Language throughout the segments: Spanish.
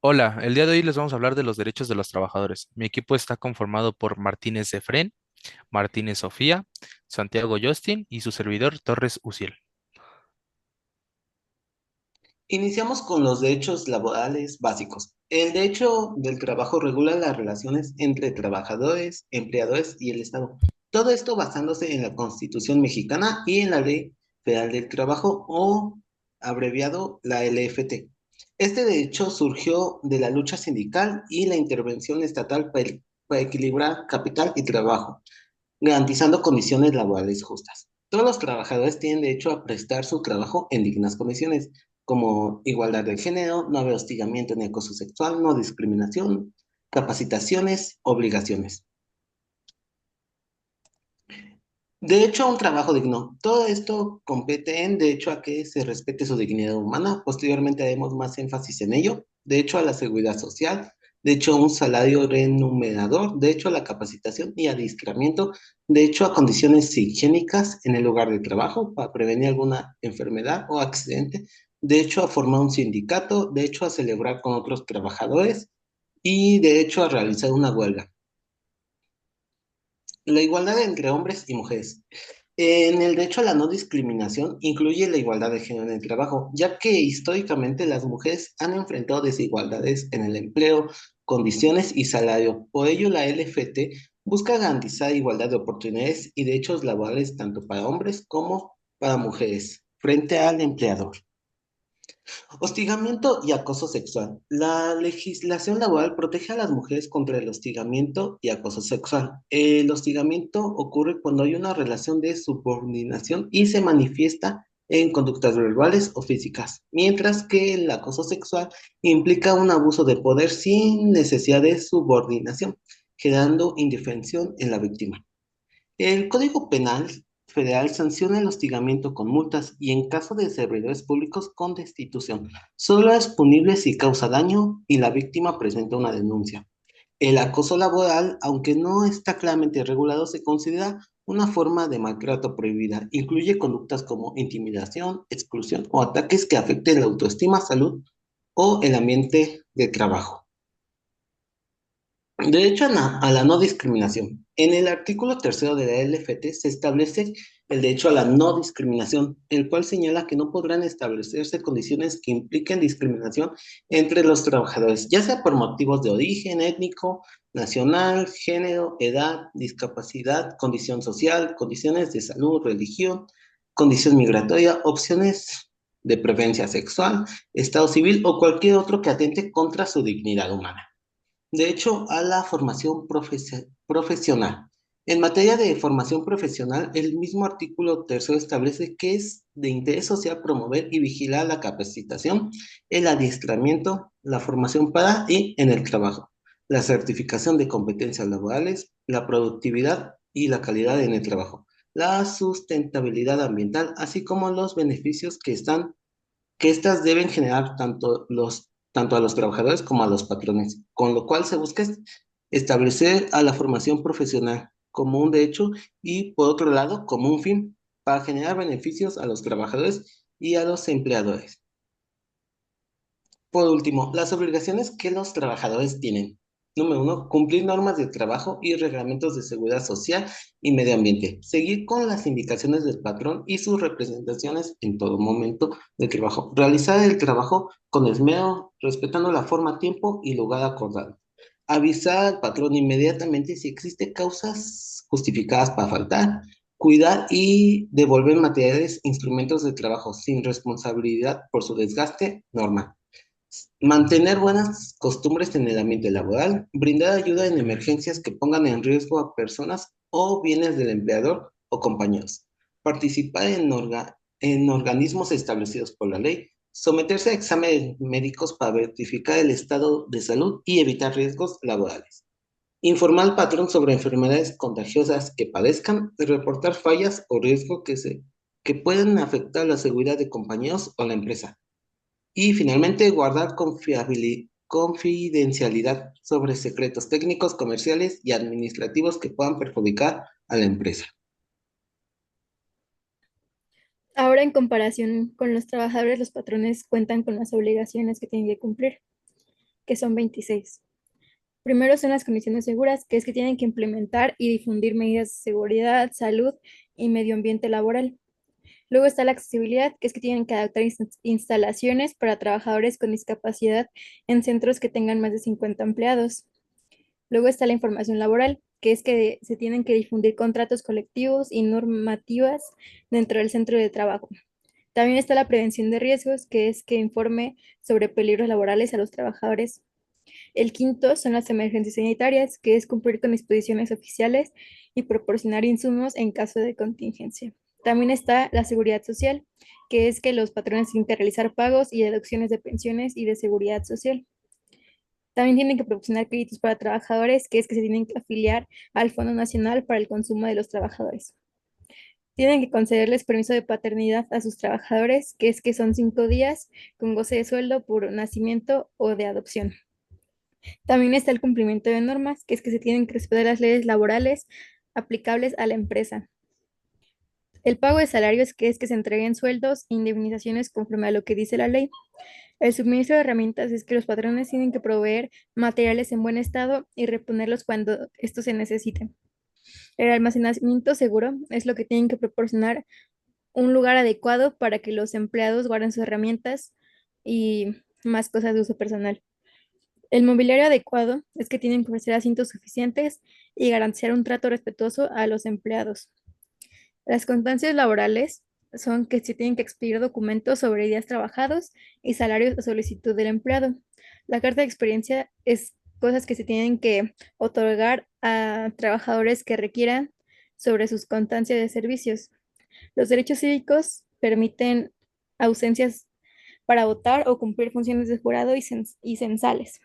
Hola, el día de hoy les vamos a hablar de los derechos de los trabajadores. Mi equipo está conformado por Martínez Efrén, Martínez Sofía, Santiago Justin y su servidor Torres Uciel. Iniciamos con los derechos laborales básicos. El derecho del trabajo regula las relaciones entre trabajadores, empleadores y el Estado. Todo esto basándose en la Constitución mexicana y en la Ley Federal del Trabajo o abreviado la LFT. Este derecho surgió de la lucha sindical y la intervención estatal para equilibrar capital y trabajo, garantizando condiciones laborales justas. Todos los trabajadores tienen derecho a prestar su trabajo en dignas condiciones, como igualdad de género, no haber hostigamiento ni acoso sexual, no discriminación, capacitaciones, obligaciones. Derecho a un trabajo digno. Todo esto compete en derecho a que se respete su dignidad humana. Posteriormente haremos más énfasis en ello. Derecho a la seguridad social. Derecho a un salario remunerador. Derecho a la capacitación y adiestramiento. Derecho a condiciones higiénicas en el lugar de trabajo para prevenir alguna enfermedad o accidente. Derecho a formar un sindicato. Derecho a celebrar con otros trabajadores. Y derecho a realizar una huelga. La igualdad entre hombres y mujeres. En el derecho a la no discriminación incluye la igualdad de género en el trabajo, ya que históricamente las mujeres han enfrentado desigualdades en el empleo, condiciones y salario. Por ello, la LFT busca garantizar igualdad de oportunidades y derechos laborales tanto para hombres como para mujeres frente al empleador. Hostigamiento y acoso sexual. La legislación laboral protege a las mujeres contra el hostigamiento y acoso sexual. El hostigamiento ocurre cuando hay una relación de subordinación y se manifiesta en conductas verbales o físicas, mientras que el acoso sexual implica un abuso de poder sin necesidad de subordinación, generando indefensión en la víctima. El Código Penal Federal sanciona el hostigamiento con multas y en caso de servidores públicos con destitución. Solo es punible si causa daño y la víctima presenta una denuncia. El acoso laboral, aunque no está claramente regulado, se considera una forma de maltrato prohibida. Incluye conductas como intimidación, exclusión o ataques que afecten la autoestima, salud o el ambiente de trabajo. Derecho a la no discriminación. En el artículo tercero de la LFT se establece el derecho a la no discriminación, el cual señala que no podrán establecerse condiciones que impliquen discriminación entre los trabajadores, ya sea por motivos de origen étnico, nacional, género, edad, discapacidad, condición social, condiciones de salud, religión, condición migratoria, opciones de preferencia sexual, estado civil o cualquier otro que atente contra su dignidad humana. De hecho, a la formación profesional. En materia de formación profesional, el mismo artículo tercero establece que es de interés social promover y vigilar la capacitación, el adiestramiento, la formación para y en el trabajo, la certificación de competencias laborales, la productividad y la calidad en el trabajo, la sustentabilidad ambiental, así como los beneficios que éstas deben generar tanto a los trabajadores como a los patrones, con lo cual se busca establecer a la formación profesional como un derecho y, por otro lado, como un fin para generar beneficios a los trabajadores y a los empleadores. Por último, las obligaciones que los trabajadores tienen. Número uno, cumplir normas de trabajo y reglamentos de seguridad social y medio ambiente. Seguir con las indicaciones del patrón y sus representaciones en todo momento del trabajo. Realizar el trabajo con esmero, respetando la forma, tiempo y lugar acordado. Avisar al patrón inmediatamente si existe causas justificadas para faltar. Cuidar y devolver materiales, instrumentos de trabajo sin responsabilidad por su desgaste normal. Mantener buenas costumbres en el ambiente laboral, brindar ayuda en emergencias que pongan en riesgo a personas o bienes del empleador o compañeros, participar en organismos establecidos por la ley, someterse a exámenes médicos para verificar el estado de salud y evitar riesgos laborales, informar al patrón sobre enfermedades contagiosas que padezcan y reportar fallas o riesgos que pueden afectar la seguridad de compañeros o la empresa. Y finalmente, guardar confidencialidad sobre secretos técnicos, comerciales y administrativos que puedan perjudicar a la empresa. Ahora, en comparación con los trabajadores, los patrones cuentan con las obligaciones que tienen que cumplir. que son 26. Primero son las condiciones seguras, que es que tienen que implementar y difundir medidas de seguridad, salud y medio ambiente laboral. Luego está la accesibilidad, que es que tienen que adaptar instalaciones para trabajadores con discapacidad en centros que tengan más de 50 empleados. Luego está la información laboral, que es que se tienen que difundir contratos colectivos y normativas dentro del centro de trabajo. También está la prevención de riesgos, que es que informe sobre peligros laborales a los trabajadores. El quinto son las emergencias sanitarias, que es cumplir con disposiciones oficiales y proporcionar insumos en caso de contingencia. También está la seguridad social, que es que los patrones tienen que realizar pagos y deducciones de pensiones y de seguridad social. También tienen que proporcionar créditos para trabajadores, que es que se tienen que afiliar al Fondo Nacional para el Consumo de los Trabajadores. Tienen que concederles permiso de paternidad a sus trabajadores, que es que son 5 días con goce de sueldo por nacimiento o de adopción. También está el cumplimiento de normas, que es que se tienen que respetar las leyes laborales aplicables a la empresa. El pago de salarios, que es que se entreguen sueldos e indemnizaciones conforme a lo que dice la ley. El suministro de herramientas es que los patrones tienen que proveer materiales en buen estado y reponerlos cuando estos se necesiten. El almacenamiento seguro es lo que tienen que proporcionar un lugar adecuado para que los empleados guarden sus herramientas y más cosas de uso personal. El mobiliario adecuado es que tienen que ofrecer asientos suficientes y garantizar un trato respetuoso a los empleados. Las constancias laborales son que se tienen que expedir documentos sobre días trabajados y salarios a solicitud del empleado. La carta de experiencia es cosas que se tienen que otorgar a trabajadores que requieran sobre sus constancias de servicios. Los derechos cívicos permiten ausencias para votar o cumplir funciones de jurado y censales.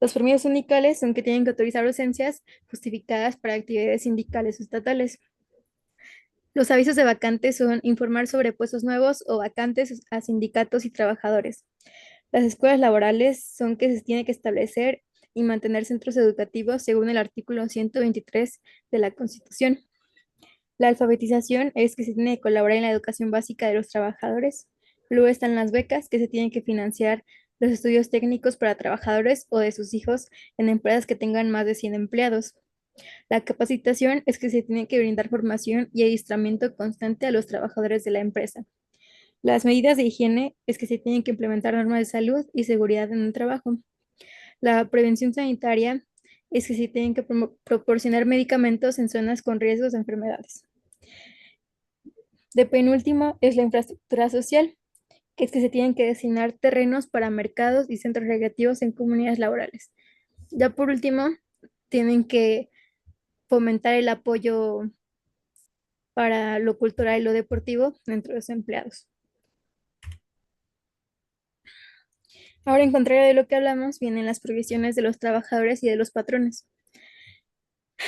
Los permisos sindicales son que tienen que autorizar ausencias justificadas para actividades sindicales o estatales. Los avisos de vacantes son informar sobre puestos nuevos o vacantes a sindicatos y trabajadores. Las escuelas laborales son que se tiene que establecer y mantener centros educativos según el artículo 123 de la Constitución. La alfabetización es que se tiene que colaborar en la educación básica de los trabajadores. Luego están las becas, que se tienen que financiar los estudios técnicos para trabajadores o de sus hijos en empresas que tengan más de 100 empleados. La capacitación es que se tiene que brindar formación y adiestramiento constante a los trabajadores de la empresa. Las medidas de higiene es que se tienen que implementar normas de salud y seguridad en el trabajo. La prevención sanitaria es que se tienen que proporcionar medicamentos en zonas con riesgos de enfermedades. De penúltimo es la infraestructura social, que es que se tienen que designar terrenos para mercados y centros recreativos en comunidades laborales. Ya por último, tienen que fomentar el apoyo para lo cultural y lo deportivo entre los empleados. Ahora, en contrario de lo que hablamos, vienen las provisiones de los trabajadores y de los patrones.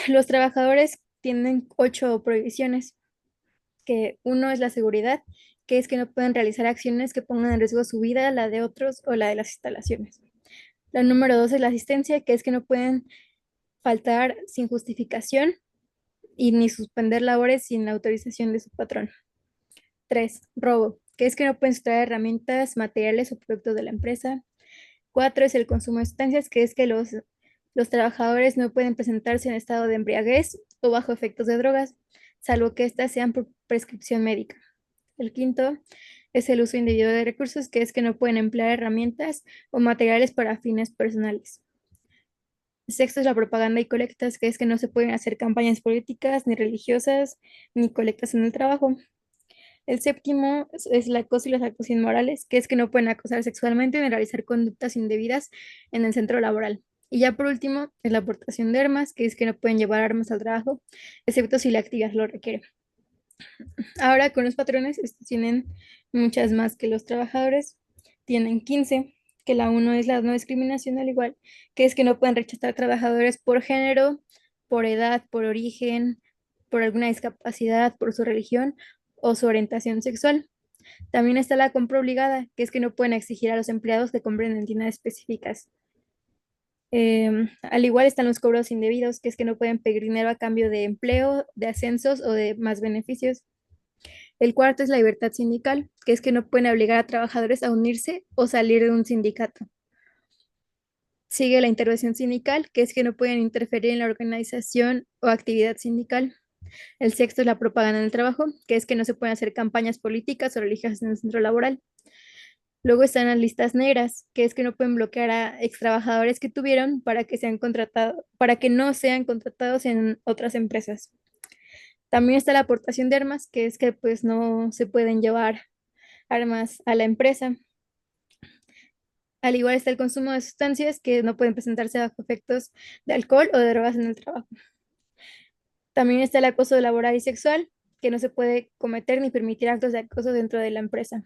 Los trabajadores tienen 8 prohibiciones, que uno es la seguridad, que es que no pueden realizar acciones que pongan en riesgo su vida, la de otros o la de las instalaciones. La número 2 es la asistencia, que es que no pueden faltar sin justificación y ni suspender labores sin la autorización de su patrón. 3, robo, que es que no pueden extraer herramientas, materiales o productos de la empresa. 4 es el consumo de sustancias, que es que los trabajadores no pueden presentarse en estado de embriaguez o bajo efectos de drogas, salvo que éstas sean por prescripción médica. El quinto es el uso indebido de recursos, que es que no pueden emplear herramientas o materiales para fines personales. El sexto es la propaganda y colectas, que es que no se pueden hacer campañas políticas, ni religiosas, ni colectas en el trabajo. El séptimo es el acoso y las actuaciones inmorales, que es que no pueden acosar sexualmente ni realizar conductas indebidas en el centro laboral. Y ya por último, es la aportación de armas, que es que no pueden llevar armas al trabajo, excepto si la actividad lo requiere. Ahora con los patrones, estos tienen muchas más que los trabajadores, tienen 15, que la uno es la no discriminación al igual, que es que no pueden rechazar trabajadores por género, por edad, por origen, por alguna discapacidad, por su religión o su orientación sexual. También está la compra obligada, que es que no pueden exigir a los empleados que compren en tiendas específicas. Al igual están los cobros indebidos, que es que no pueden pedir dinero a cambio de empleo, de ascensos o de más beneficios. El cuarto es la libertad sindical, que es que no pueden obligar a trabajadores a unirse o salir de un sindicato. Sigue la intervención sindical, que es que no pueden interferir en la organización o actividad sindical. El sexto es la propaganda en el trabajo, que es que no se pueden hacer campañas políticas o religiosas en el centro laboral. Luego están las listas negras, que es que no pueden bloquear a ex trabajadores que tuvieron para que sean contratados, para que no sean contratados en otras empresas. También está la aportación de armas, que es que pues no se pueden llevar armas a la empresa. Al igual está el consumo de sustancias que no pueden presentarse bajo efectos de alcohol o de drogas en el trabajo. También está el acoso laboral y sexual, que no se puede cometer ni permitir actos de acoso dentro de la empresa.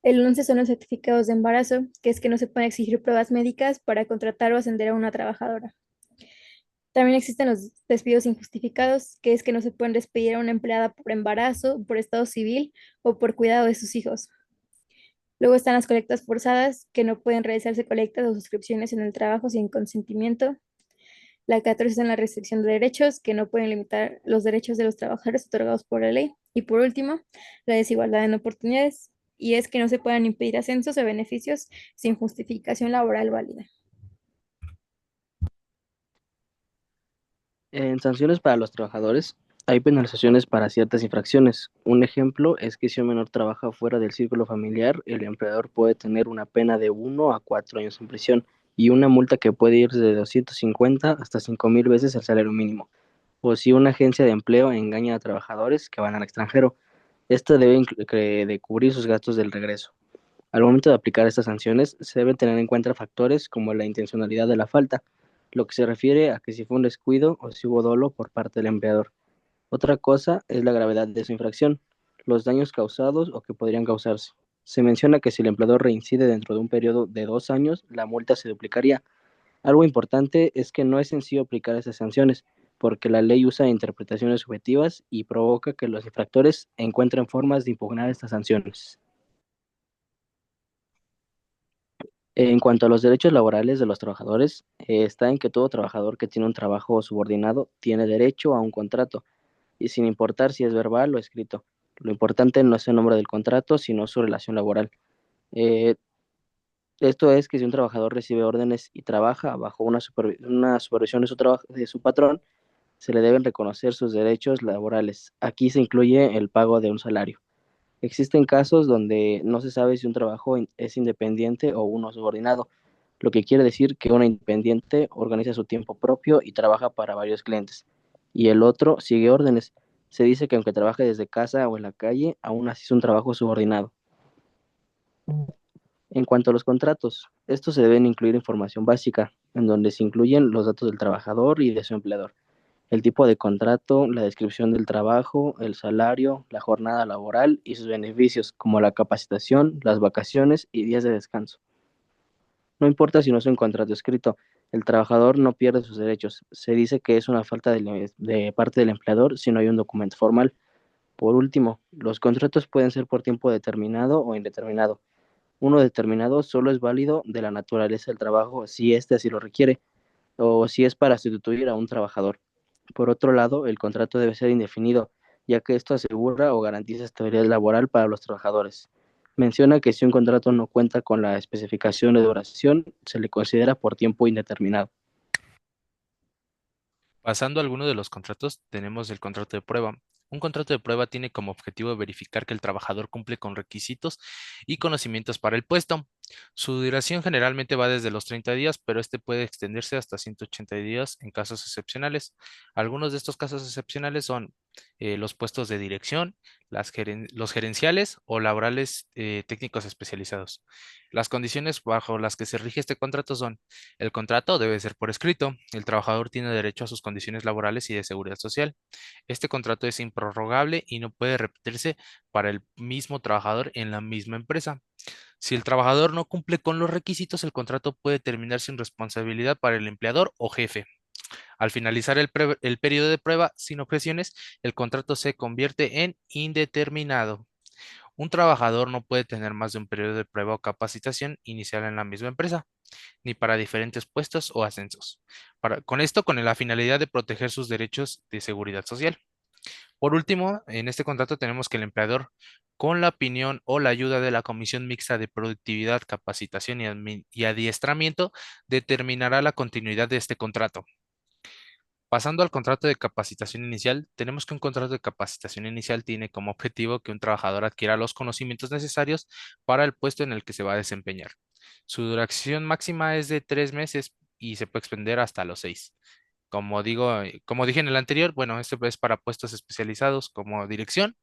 El 11 son los certificados de embarazo, que es que no se pueden exigir pruebas médicas para contratar o ascender a una trabajadora. También existen los despidos injustificados, que es que no se pueden despedir a una empleada por embarazo, por estado civil o por cuidado de sus hijos. Luego están las colectas forzadas, que no pueden realizarse colectas o suscripciones en el trabajo sin consentimiento. La 14 es la restricción de derechos, que no pueden limitar los derechos de los trabajadores otorgados por la ley. Y por último, la desigualdad en oportunidades, y es que no se puedan impedir ascensos o beneficios sin justificación laboral válida. En sanciones para los trabajadores, hay penalizaciones para ciertas infracciones. Un ejemplo es que si un menor trabaja fuera del círculo familiar, el empleador puede tener una pena de 1 a 4 años en prisión y una multa que puede ir de 250 hasta 5,000 veces el salario mínimo. O si una agencia de empleo engaña a trabajadores que van al extranjero, esta debe de cubrir sus gastos del regreso. Al momento de aplicar estas sanciones, se deben tener en cuenta factores como la intencionalidad de la falta, lo que se refiere a que si fue un descuido o si hubo dolo por parte del empleador. Otra cosa es la gravedad de su infracción, los daños causados o que podrían causarse. Se menciona que si el empleador reincide dentro de un periodo de 2 años, la multa se duplicaría. Algo importante es que no es sencillo aplicar esas sanciones, porque la ley usa interpretaciones subjetivas y provoca que los infractores encuentren formas de impugnar estas sanciones. En cuanto a los derechos laborales de los trabajadores, está en que todo trabajador que tiene un trabajo subordinado tiene derecho a un contrato, y sin importar si es verbal o escrito. Lo importante no es el nombre del contrato, sino su relación laboral. Eh, Esto es que si un trabajador recibe órdenes y trabaja bajo una supervisión de su patrón, se le deben reconocer sus derechos laborales. Aquí se incluye el pago de un salario. Existen casos donde no se sabe si un trabajo es independiente o uno subordinado, lo que quiere decir que uno independiente organiza su tiempo propio y trabaja para varios clientes, y el otro sigue órdenes. Se dice que aunque trabaje desde casa o en la calle, aún así es un trabajo subordinado. En cuanto a los contratos, estos se deben incluir información básica, en donde se incluyen los datos del trabajador y de su empleador, el tipo de contrato, la descripción del trabajo, el salario, la jornada laboral y sus beneficios, como la capacitación, las vacaciones y días de descanso. No importa si no es un contrato escrito, el trabajador no pierde sus derechos. Se dice que es una falta de parte del empleador si no hay un documento formal. Por último, los contratos pueden ser por tiempo determinado o indeterminado. Uno determinado solo es válido de la naturaleza del trabajo si éste así lo requiere o si es para sustituir a un trabajador. Por otro lado, el contrato debe ser indefinido, ya que esto asegura o garantiza estabilidad laboral para los trabajadores. Menciona que si un contrato no cuenta con la especificación de duración, se le considera por tiempo indeterminado. Pasando a alguno de los contratos, tenemos el contrato de prueba. Un contrato de prueba tiene como objetivo verificar que el trabajador cumple con requisitos y conocimientos para el puesto. Su duración generalmente va desde los 30 días, pero este puede extenderse hasta 180 días en casos excepcionales. Algunos de estos casos excepcionales son los puestos de dirección, los gerenciales o laborales técnicos especializados. Las condiciones bajo las que se rige este contrato son: el contrato debe ser por escrito. El trabajador tiene derecho a sus condiciones laborales y de seguridad social. Este contrato es improrrogable y no puede repetirse para el mismo trabajador en la misma empresa. Si el trabajador no cumple con los requisitos, el contrato puede terminar sin responsabilidad para el empleador o jefe. Al finalizar el periodo de prueba sin objeciones, el contrato se convierte en indeterminado. Un trabajador no puede tener más de un periodo de prueba o capacitación inicial en la misma empresa, ni para diferentes puestos o ascensos. Con la finalidad de proteger sus derechos de seguridad social. Por último, en este contrato tenemos que el empleador, con la opinión o la ayuda de la Comisión Mixta de Productividad, Capacitación y Adiestramiento, determinará la continuidad de este contrato. Pasando al contrato de capacitación inicial, tenemos que un contrato de capacitación inicial tiene como objetivo que un trabajador adquiera los conocimientos necesarios para el puesto en el que se va a desempeñar. Su duración máxima es de 3 meses y se puede extender hasta los 6. Como dije en el anterior, bueno, este es para puestos especializados como dirección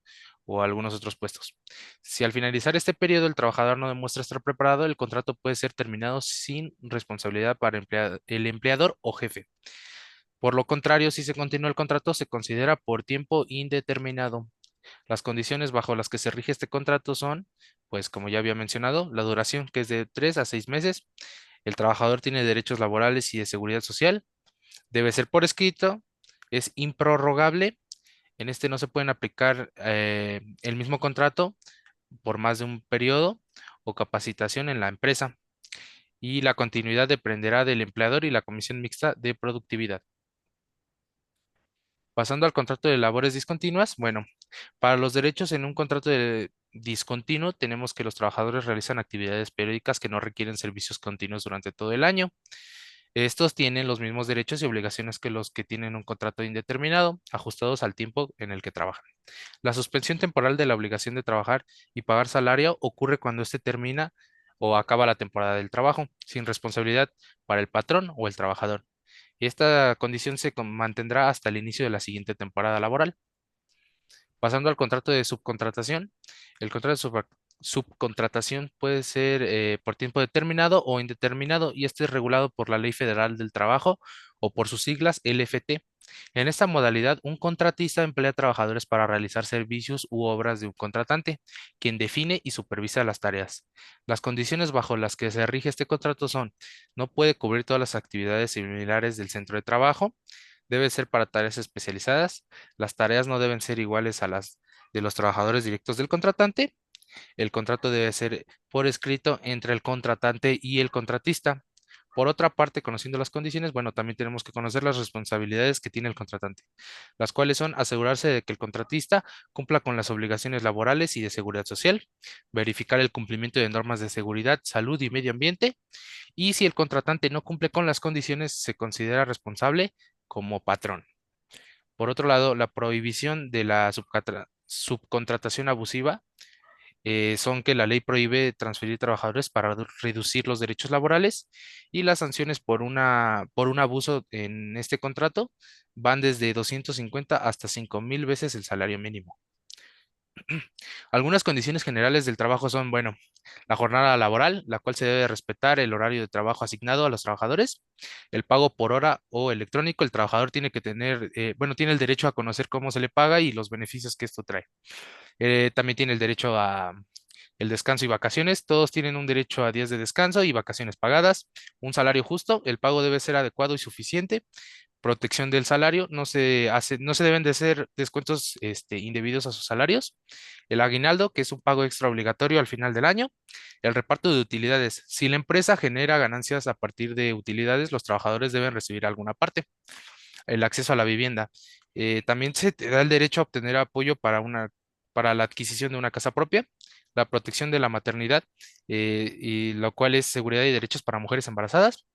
o algunos otros puestos. Si al finalizar este periodo el trabajador no demuestra estar preparado, el contrato puede ser terminado sin responsabilidad para el empleador o jefe. Por lo contrario, si se continúa el contrato, se considera por tiempo indeterminado. Las condiciones bajo las que se rige este contrato son, pues como ya había mencionado, la duración que es de 3 a 6 meses. El trabajador tiene derechos laborales y de seguridad social. Debe ser por escrito. Es improrrogable. En este no se pueden aplicar el mismo contrato por más de un periodo o capacitación en la empresa. Y la continuidad dependerá del empleador y la comisión mixta de productividad. Pasando al contrato de labores discontinuas, bueno, para los derechos en un contrato de discontinuo tenemos que los trabajadores realizan actividades periódicas que no requieren servicios continuos durante todo el año. Estos tienen los mismos derechos y obligaciones que los que tienen un contrato indeterminado, ajustados al tiempo en el que trabajan. La suspensión temporal de la obligación de trabajar y pagar salario ocurre cuando éste termina o acaba la temporada del trabajo, sin responsabilidad para el patrón o el trabajador. Y esta condición se mantendrá hasta el inicio de la siguiente temporada laboral. Pasando al contrato de subcontratación, el contrato de subcontratación puede ser por tiempo determinado o indeterminado y este es regulado por la Ley Federal del Trabajo o por sus siglas LFT. En esta modalidad, un contratista emplea trabajadores para realizar servicios u obras de un contratante, quien define y supervisa las tareas. Las condiciones bajo las que se rige este contrato son, no puede cubrir todas las actividades similares del centro de trabajo, debe ser para tareas especializadas, las tareas no deben ser iguales a las de los trabajadores directos del contratante, el contrato debe ser por escrito entre el contratante y el contratista. Por otra parte, conociendo las condiciones, bueno, también tenemos que conocer las responsabilidades que tiene el contratante, las cuales son asegurarse de que el contratista cumpla con las obligaciones laborales y de seguridad social, verificar el cumplimiento de normas de seguridad, salud y medio ambiente, y si el contratante no cumple con las condiciones, se considera responsable como patrón. Por otro lado, la prohibición de la subcontratación abusiva son que la ley prohíbe transferir trabajadores para reducir los derechos laborales y las sanciones por un abuso en este contrato van desde 250 hasta 5,000 veces el salario mínimo. Algunas condiciones generales del trabajo son, bueno, la jornada laboral, la cual se debe respetar el horario de trabajo asignado a los trabajadores, el pago por hora o electrónico, el trabajador tiene que tener, bueno, tiene el derecho a conocer cómo se le paga y los beneficios que esto trae. También tiene el derecho a el descanso y vacaciones, todos tienen un derecho a días de descanso y vacaciones pagadas, un salario justo, el pago debe ser adecuado y suficiente, protección del salario, no se deben de hacer descuentos indebidos a sus salarios, el aguinaldo, que es un pago extra obligatorio al final del año, el reparto de utilidades. Si la empresa genera ganancias a partir de utilidades, los trabajadores deben recibir alguna parte. El acceso a la vivienda. También se te da el derecho a obtener apoyo para la adquisición de una casa propia, la protección de la maternidad, y lo cual es seguridad y derechos para mujeres embarazadas,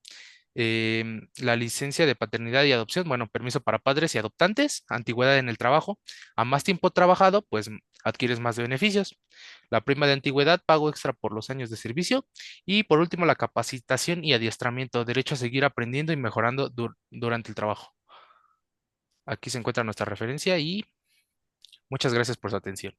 la licencia de paternidad y adopción, bueno, permiso para padres y adoptantes, antigüedad en el trabajo, a más tiempo trabajado, pues adquieres más beneficios, la prima de antigüedad, pago extra por los años de servicio y por último la capacitación y adiestramiento, derecho a seguir aprendiendo y mejorando durante el trabajo. Aquí se encuentra nuestra referencia y muchas gracias por su atención.